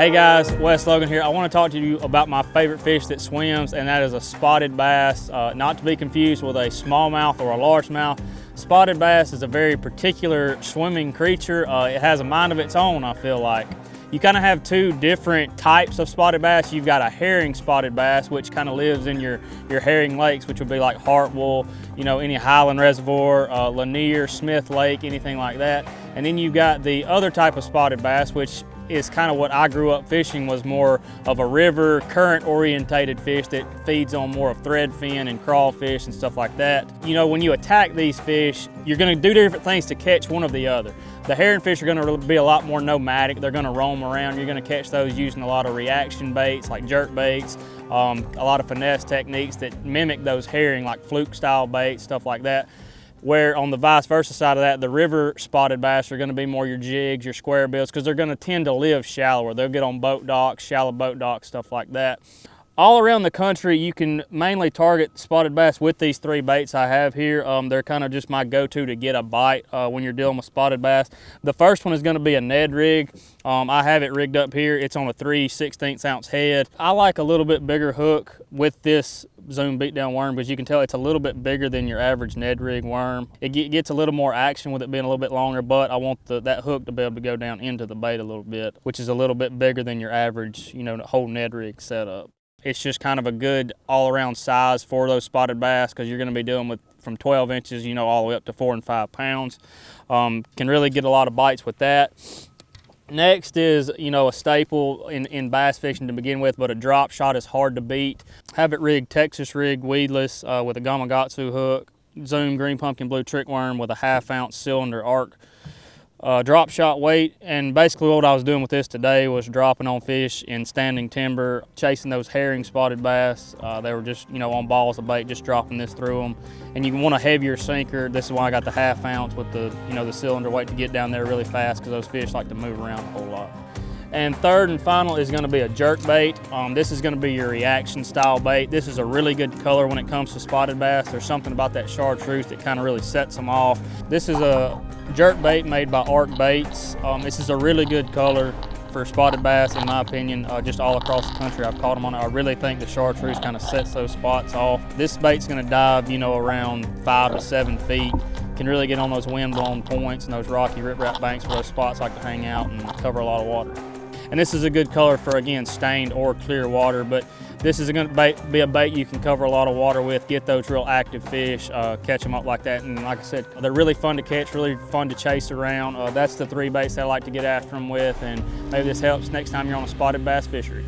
Hey guys, Wes Logan here. I want to talk to you about my favorite fish that swims, and that is a spotted bass, not to be confused with a smallmouth or a largemouth. Spotted bass is a very particular swimming creature. It has a mind of its own, I feel like. You kind of have two different types of spotted bass. You've got a herring spotted bass, which kind of lives in your herring lakes, which would be like Hartwell, you know, any Highland Reservoir, Lanier, Smith Lake, anything like that. And then you've got the other type of spotted bass, which is kind of what I grew up fishing, was more of a river current orientated fish that feeds on more of threadfin and crawfish and stuff like that. You know, when you attack these fish, you're going to do different things to catch one or the other. The herring fish are going to be a lot more nomadic. They're going to roam around. You're going to catch those using a lot of reaction baits like jerk baits, a lot of finesse techniques that mimic those herring, like fluke style baits, stuff like that. Where on the vice versa side of that, the river spotted bass are going to be more your jigs, your square bills, because they're going to tend to live shallower. They'll get on boat docks, shallow boat docks, stuff like that. All around the country, you can mainly target spotted bass with these three baits I have here. They're kind of just my go-to to get a bite when you're dealing with spotted bass. The first one is going to be a Ned Rig. I have it rigged up here. It's on a 3/16 ounce head. I like a little bit bigger hook with this zoom beatdown worm, because you can tell it's a little bit bigger than your average Ned Rig worm. It gets a little more action with it being a little bit longer, but I want that hook to be able to go down into the bait a little bit, which is a little bit bigger than your average, you know, whole Ned Rig setup. It's just kind of a good all-around size for those spotted bass, because you're going to be dealing with from 12 inches, you know, all the way up to 4 and 5 pounds. Can really get a lot of bites with that. Next is, you know, a staple in bass fishing to begin with, but a drop shot is hard to beat. Have it rigged Texas rig weedless with a Gamakatsu hook, zoom green pumpkin blue trick worm with a 1/2 ounce cylinder arc. Drop shot weight, and basically what I was doing with this today was dropping on fish in standing timber, chasing those herring spotted bass. They were just, you know, on balls of bait, just dropping this through them. And you want a heavier sinker. This is why I got the 1/2 ounce with the, you know, the cylinder weight to get down there really fast, because those fish like to move around a whole lot. And third and final is going to be a jerkbait. This is going to be your reaction style bait. This is a really good color when it comes to spotted bass. There's something about that chartreuse that kind of really sets them off. This is a jerkbait made by Arc Baits. This is a really good color for spotted bass, in my opinion, just all across the country. I've caught them on it. I really think the chartreuse kind of sets those spots off. This bait's going to dive, you know, around 5 to 7 feet. Can really get on those wind-blown points and those rocky riprap banks where those spots like to hang out and cover a lot of water. And this is a good color for, again, stained or clear water, but this is going to be a bait you can cover a lot of water with, get those real active fish, catch them up like that. And like I said, they're really fun to catch, really fun to chase around. That's the three baits that I like to get after them with, and maybe this helps next time you're on a spotted bass fishery.